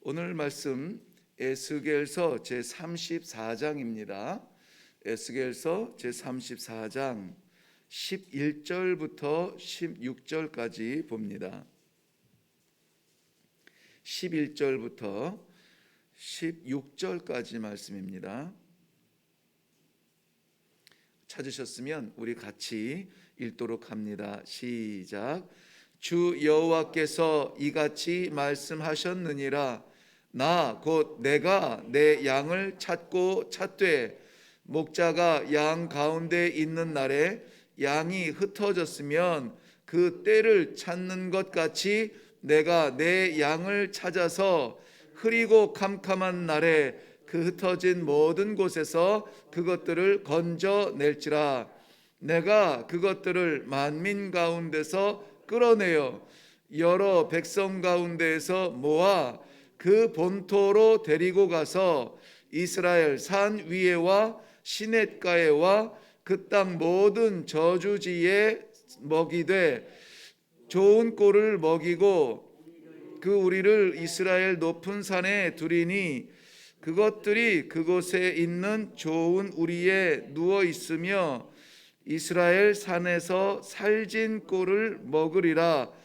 오늘 말씀 에스겔서 제34장입니다. 에스겔서 제34장 11절부터 16절까지 봅니다. 11절부터 16절까지 말씀입니다. 찾으셨으면 우리 같이 읽도록 합니다. 시작. 주 여호와께서 이같이 말씀하셨느니라. 나 곧 내가 내 양을 찾고 찾되 목자가 양 가운데 있는 날에 양이 흩어졌으면 그 때를 찾는 것 같이 내가 내 양을 찾아서 흐리고 캄캄한 날에 그 흩어진 모든 곳에서 그것들을 건져낼지라. 내가 그것들을 만민 가운데서 끌어내어 여러 백성 가운데에서 모아 그 본토로 데리고 가서 이스라엘 산 위에와 시냇가에와 그 땅 모든 저주지에 먹이되 좋은 꼴을 먹이고 그 우리를 이스라엘 높은 산에 두리니 그것들이 그곳에 있는 좋은 우리에 누워 있으며 이스라엘 산에서 살진 꼴을 먹으리라.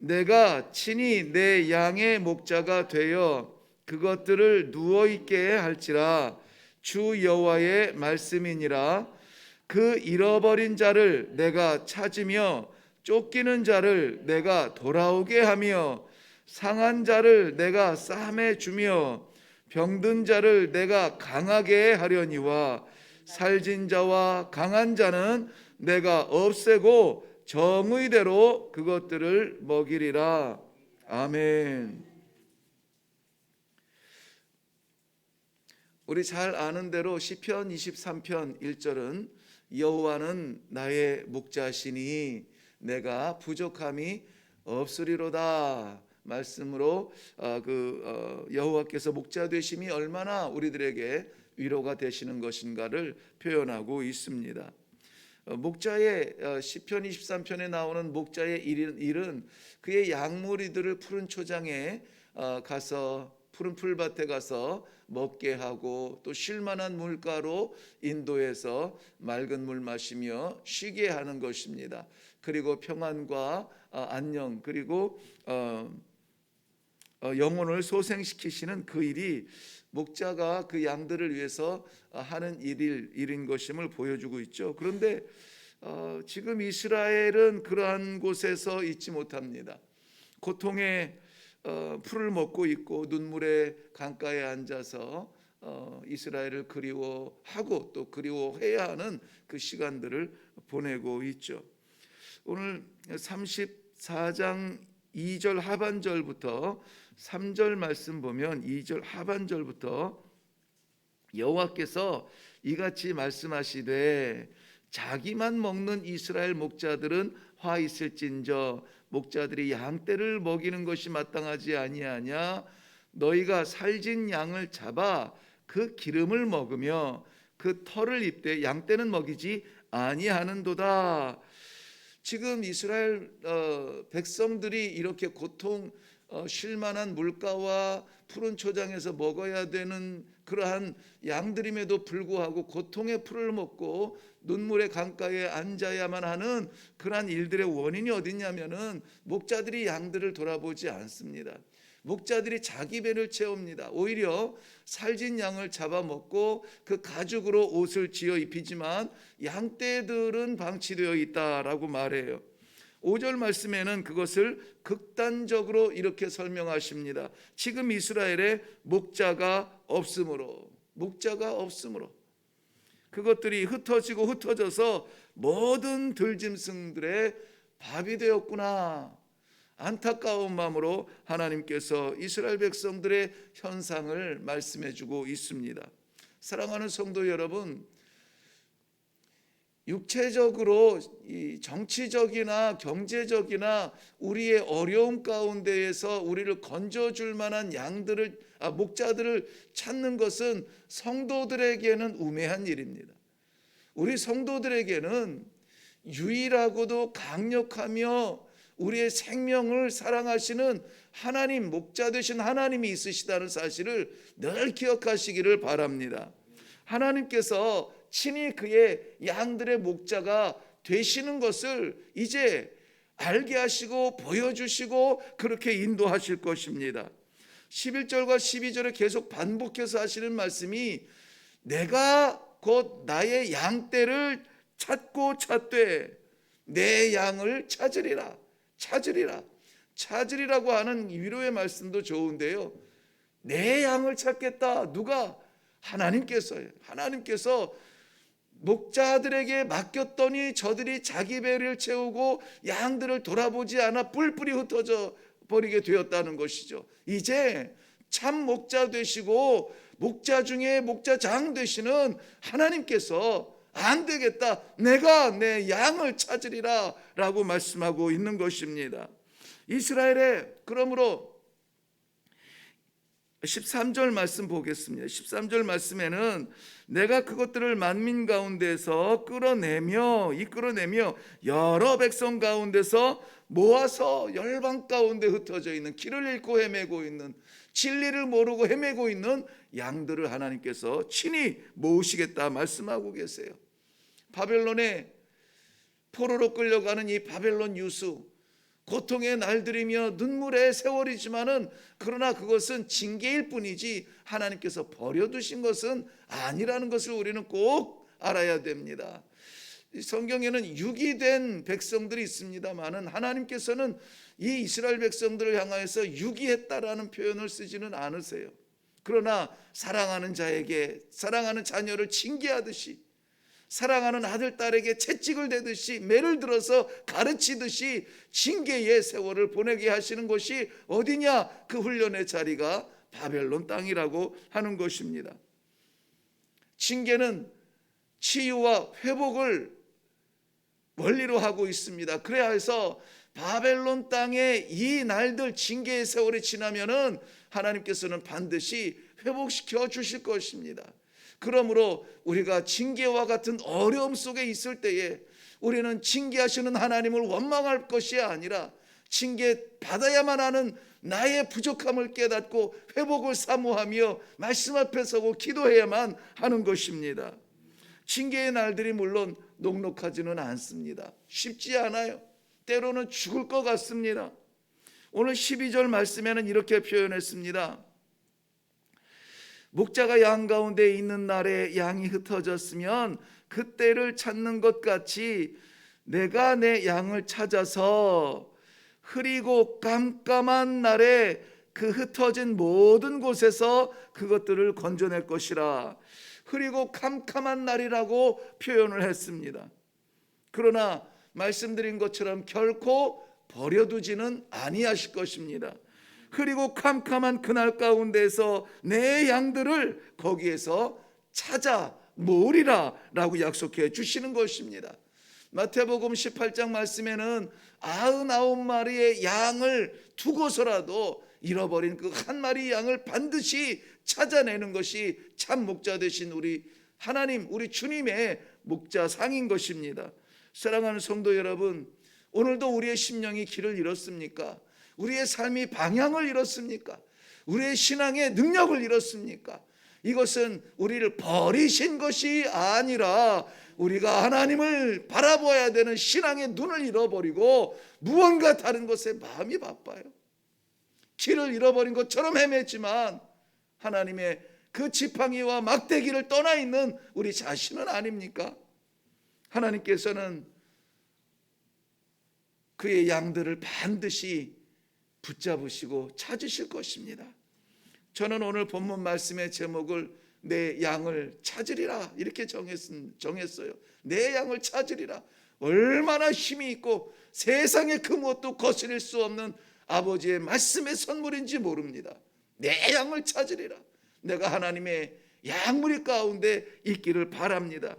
내가 친히 내 양의 목자가 되어 그것들을 누워 있게 할지라. 주 여호와의 말씀이니라. 그 잃어버린 자를 내가 찾으며 쫓기는 자를 내가 돌아오게 하며 상한 자를 내가 싸매 주며 병든 자를 내가 강하게 하려니와 살진 자와 강한 자는 내가 없애고 정의대로 그것들을 먹이리라. 아멘. 우리 잘 아는 대로 시편 23편 1절은 여호와는 나의 목자시니 내가 부족함이 없으리로다 말씀으로 여호와께서 목자 되심이 얼마나 우리들에게 위로가 되시는 것인가를 표현하고 있습니다. 목자의 시편 23편에 나오는 목자의 일은 그의 양무리들을 푸른 초장에 가서 푸른 풀밭에 가서 먹게 하고 또 쉴만한 물가로 인도해서 맑은 물 마시며 쉬게 하는 것입니다. 그리고 평안과 안녕 그리고 영혼을 소생시키시는 그 일이 목자가 그 양들을 위해서 하는 일인 것임을 보여주고 있죠. 그런데 지금 이스라엘은 그러한 곳에서 있지 못합니다. 고통의 풀을 먹고 있고 눈물의 강가에 앉아서 이스라엘을 그리워하고 또 그리워해야 하는 그 시간들을 보내고 있죠. 오늘 34장 2절 하반절부터 3절 말씀 보면 2절 하반절부터 여호와께서 이같이 말씀하시되 자기만 먹는 이스라엘 목자들은 화 있을진저 목자들이 양떼를 먹이는 것이 마땅하지 아니하냐. 너희가 살진 양을 잡아 그 기름을 먹으며 그 털을 입되 양떼는 먹이지 아니하는도다. 지금 이스라엘 백성들이 이렇게 고통 쉴만한 물가와 푸른 초장에서 먹어야 되는 그러한 양들임에도 불구하고 고통의 풀을 먹고 눈물의 강가에 앉아야만 하는 그러한 일들의 원인이 어디냐면은 목자들이 양들을 돌아보지 않습니다. 목자들이 자기 배를 채웁니다. 오히려 살진 양을 잡아먹고 그 가죽으로 옷을 지어 입히지만 양떼들은 방치되어 있다라고 말해요. 5절 말씀에는 그것을 극단적으로 이렇게 설명하십니다. 지금 이스라엘에 목자가 없으므로 그것들이 흩어지고 흩어져서 모든 들짐승들의 밥이 되었구나. 안타까운 마음으로 하나님께서 이스라엘 백성들의 현상을 말씀해 주고 있습니다. 사랑하는 성도 여러분, 육체적으로 정치적이나 경제적이나 우리의 어려움 가운데에서 우리를 건져줄 만한 목자들을 찾는 것은 성도들에게는 우매한 일입니다. 우리 성도들에게는 유일하고도 강력하며 우리의 생명을 사랑하시는 하나님, 목자 되신 하나님이 있으시다는 사실을 늘 기억하시기를 바랍니다. 하나님께서 친히 그의 양들의 목자가 되시는 것을 이제 알게 하시고 보여주시고 그렇게 인도하실 것입니다. 11절과 12절에 계속 반복해서 하시는 말씀이 내가 곧 나의 양떼를 찾고 찾되 내 양을 찾으리라. 찾으리라고 하는 위로의 말씀도 좋은데요, 내 양을 찾겠다. 누가? 하나님께서요. 하나님께서 목자들에게 맡겼더니 저들이 자기 배를 채우고 양들을 돌아보지 않아 뿔뿔이 흩어져 버리게 되었다는 것이죠. 이제 참 목자 되시고 목자 중에 목자장 되시는 하나님께서 안 되겠다, 내가 내 양을 찾으리라 라고 말씀하고 있는 것입니다. 이스라엘의 그러므로 13절 말씀 보겠습니다. 13절 말씀에는 내가 그것들을 만민 가운데서 이끌어내며 여러 백성 가운데서 모아서 열방 가운데 흩어져 있는, 길을 잃고 헤매고 있는, 진리를 모르고 헤매고 있는 양들을 하나님께서 친히 모으시겠다 말씀하고 계세요. 바벨론의 포로로 끌려가는 이 바벨론 유수, 고통의 날들이며 눈물의 세월이지만은 그러나 그것은 징계일 뿐이지 하나님께서 버려두신 것은 아니라는 것을 우리는 꼭 알아야 됩니다. 성경에는 유기된 백성들이 있습니다만은 하나님께서는 이 이스라엘 백성들을 향하여서 유기했다라는 표현을 쓰지는 않으세요. 그러나 사랑하는 자에게, 사랑하는 자녀를 징계하듯이, 사랑하는 아들 딸에게 채찍을 대듯이, 매를 들어서 가르치듯이 징계의 세월을 보내게 하시는 것이 어디냐? 그 훈련의 자리가 바벨론 땅이라고 하는 것입니다. 징계는 치유와 회복을 원리로 하고 있습니다. 그래야 해서 바벨론 땅의 이 날들, 징계의 세월이 지나면은 하나님께서는 반드시 회복시켜 주실 것입니다. 그러므로 우리가 징계와 같은 어려움 속에 있을 때에 우리는 징계하시는 하나님을 원망할 것이 아니라 징계 받아야만 하는 나의 부족함을 깨닫고 회복을 사모하며 말씀 앞에 서고 기도해야만 하는 것입니다. 징계의 날들이 물론 녹록하지는 않습니다. 쉽지 않아요. 때로는 죽을 것 같습니다. 오늘 12절 말씀에는 이렇게 표현했습니다. 목자가 양 가운데 있는 날에 양이 흩어졌으면 그때를 찾는 것 같이 내가 내 양을 찾아서 흐리고 깜깜한 날에 그 흩어진 모든 곳에서 그것들을 건져낼 것이라. 흐리고 캄캄한 날이라고 표현을 했습니다. 그러나 말씀드린 것처럼 결코 버려두지는 아니하실 것입니다. 흐리고 캄캄한 그날 가운데서 내 양들을 거기에서 찾아 모으리라 라고 약속해 주시는 것입니다. 마태복음 18장 말씀에는 99마리의 양을 두고서라도 잃어버린 그 한 마리 양을 반드시 찾아내는 것이 참 목자 되신 우리 하나님, 우리 주님의 목자상인 것입니다. 사랑하는 성도 여러분, 오늘도 우리의 심령이 길을 잃었습니까? 우리의 삶이 방향을 잃었습니까? 우리의 신앙의 능력을 잃었습니까? 이것은 우리를 버리신 것이 아니라 우리가 하나님을 바라봐야 되는 신앙의 눈을 잃어버리고 무언가 다른 것에 마음이 바빠요. 길을 잃어버린 것처럼 헤맸지만 하나님의 그 지팡이와 막대기를 떠나 있는 우리 자신은 아닙니까? 하나님께서는 그의 양들을 반드시 붙잡으시고 찾으실 것입니다. 저는 오늘 본문 말씀의 제목을 내 양을 찾으리라 이렇게 정했어요. 내 양을 찾으리라. 얼마나 힘이 있고 세상의 그 무엇도 거스릴 수 없는 아버지의 말씀의 선물인지 모릅니다. 내 양을 찾으리라. 내가 하나님의 양무리 가운데 있기를 바랍니다.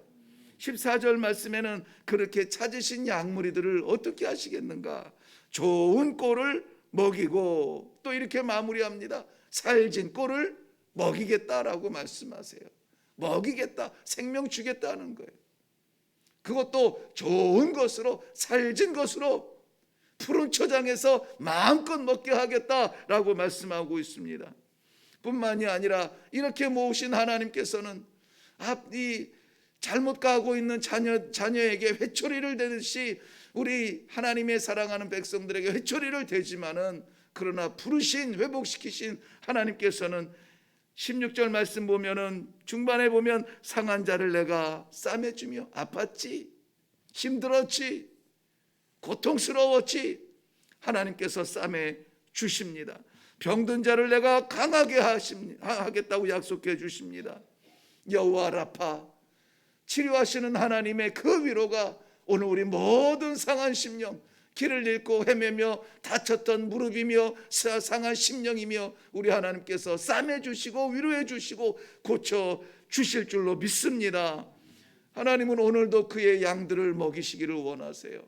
14절 말씀에는 그렇게 찾으신 양무리들을 어떻게 하시겠는가? 좋은 꼴을 먹이고, 또 이렇게 마무리합니다. 살진 꼴을 먹이겠다라고 말씀하세요. 먹이겠다, 생명 주겠다는 거예요. 그것도 좋은 것으로, 살진 것으로, 푸른 초장에서 마음껏 먹게 하겠다라고 말씀하고 있습니다. 뿐만이 아니라 이렇게 모으신 하나님께서는 이 잘못 가고 있는 자녀에게 회초리를 대듯이 우리 하나님의 사랑하는 백성들에게 회초리를 대지만은, 그러나 부르신 회복시키신 하나님께서는 16절 말씀 보면은 중반에 보면 상한 자를 내가 싸매주며, 아팠지, 힘들었지, 고통스러웠지, 하나님께서 싸매 주십니다. 병든 자를 내가 강하게 하겠다고 약속해 주십니다. 여호와 라파, 치료하시는 하나님의 그 위로가 오늘 우리 모든 상한 심령, 길을 잃고 헤매며 다쳤던 무릎이며 상한 심령이며 우리 하나님께서 싸매 주시고 위로해 주시고 고쳐 주실 줄로 믿습니다. 하나님은 오늘도 그의 양들을 먹이시기를 원하세요.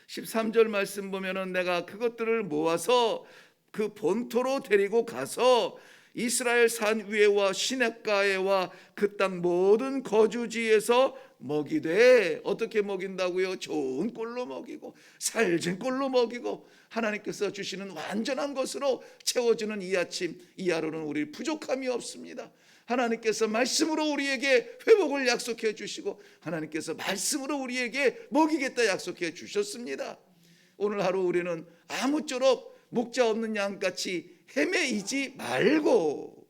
13절 말씀 보면은 내가 그것들을 모아서 그 본토로 데리고 가서 이스라엘 산 위에와 시냇가에와 그 땅 모든 거주지에서 먹이되, 어떻게 먹인다고요? 좋은 꼴로 먹이고 살진 꼴로 먹이고 하나님께서 주시는 완전한 것으로 채워주는 이 아침, 이 하루는 우리 부족함이 없습니다. 하나님께서 말씀으로 우리에게 회복을 약속해 주시고 하나님께서 말씀으로 우리에게 먹이겠다 약속해 주셨습니다. 오늘 하루 우리는 아무쪼록 목자 없는 양같이 헤매이지 말고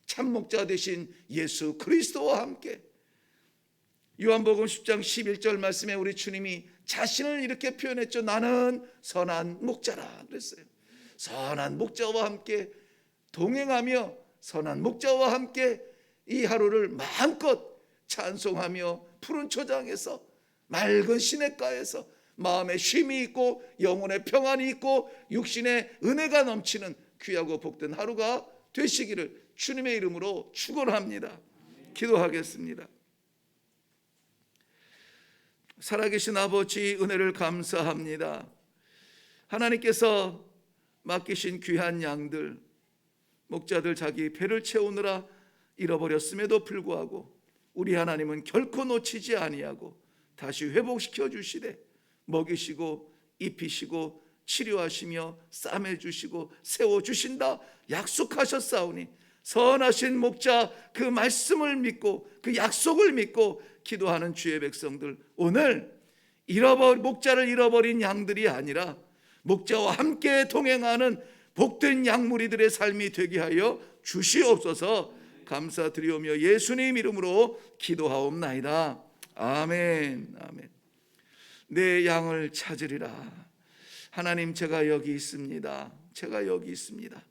참 목자 되신 예수 그리스도와 함께, 요한복음 10장 11절 말씀에 우리 주님이 자신을 이렇게 표현했죠. 나는 선한 목자라 그랬어요. 선한 목자와 함께 동행하며 선한 목자와 함께 이 하루를 마음껏 찬송하며 푸른 초장에서 맑은 시냇가에서 마음에 쉼이 있고 영혼의 평안이 있고 육신의 은혜가 넘치는 귀하고 복된 하루가 되시기를 주님의 이름으로 축원합니다. 기도하겠습니다. 살아계신 아버지, 은혜를 감사합니다. 하나님께서 맡기신 귀한 양들, 목자들 자기 배를 채우느라 잃어버렸음에도 불구하고 우리 하나님은 결코 놓치지 아니하고 다시 회복시켜 주시되 먹이시고 입히시고 치료하시며 싸매주시고 세워주신다 약속하셨사오니, 선하신 목자 그 말씀을 믿고 그 약속을 믿고 기도하는 주의 백성들, 오늘 목자를 잃어버린 양들이 아니라 목자와 함께 동행하는 복된 양무리들의 삶이 되게 하여 주시옵소서. 감사드리오며 예수님 이름으로 기도하옵나이다. 아멘. 아멘. 내 양을 찾으리라. 하나님, 제가 여기 있습니다. 제가 여기 있습니다.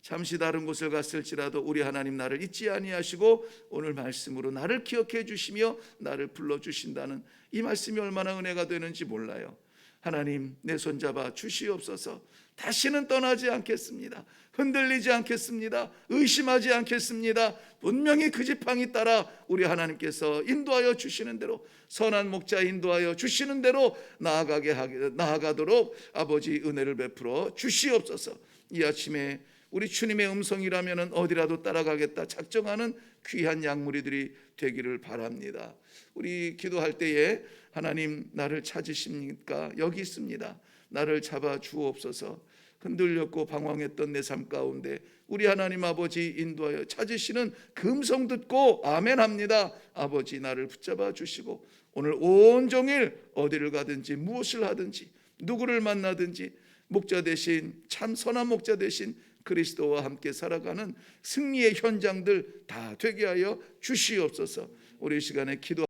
잠시 다른 곳을 갔을지라도 우리 하나님 나를 잊지 아니하시고 오늘 말씀으로 나를 기억해 주시며 나를 불러주신다는 이 말씀이 얼마나 은혜가 되는지 몰라요. 하나님, 내 손잡아 주시옵소서. 다시는 떠나지 않겠습니다. 흔들리지 않겠습니다. 의심하지 않겠습니다. 분명히 그 지팡이 따라 우리 하나님께서 인도하여 주시는 대로, 선한 목자 인도하여 주시는 대로 나아가도록 아버지 은혜를 베풀어 주시옵소서. 이 아침에 우리 주님의 음성이라면 어디라도 따라가겠다 작정하는 귀한 양무리들이 되기를 바랍니다. 우리 기도할 때에 하나님, 나를 찾으십니까? 여기 있습니다. 나를 잡아 주옵소서. 흔들렸고 방황했던 내 삶 가운데 우리 하나님 아버지 인도하여 찾으시는 그 음성 듣고 아멘합니다. 아버지, 나를 붙잡아 주시고 오늘 온종일 어디를 가든지 무엇을 하든지 누구를 만나든지 목자 대신, 참 선한 목자 대신 그리스도와 함께 살아가는 승리의 현장들 다 되게 하여 주시옵소서. 우리 시간에 기도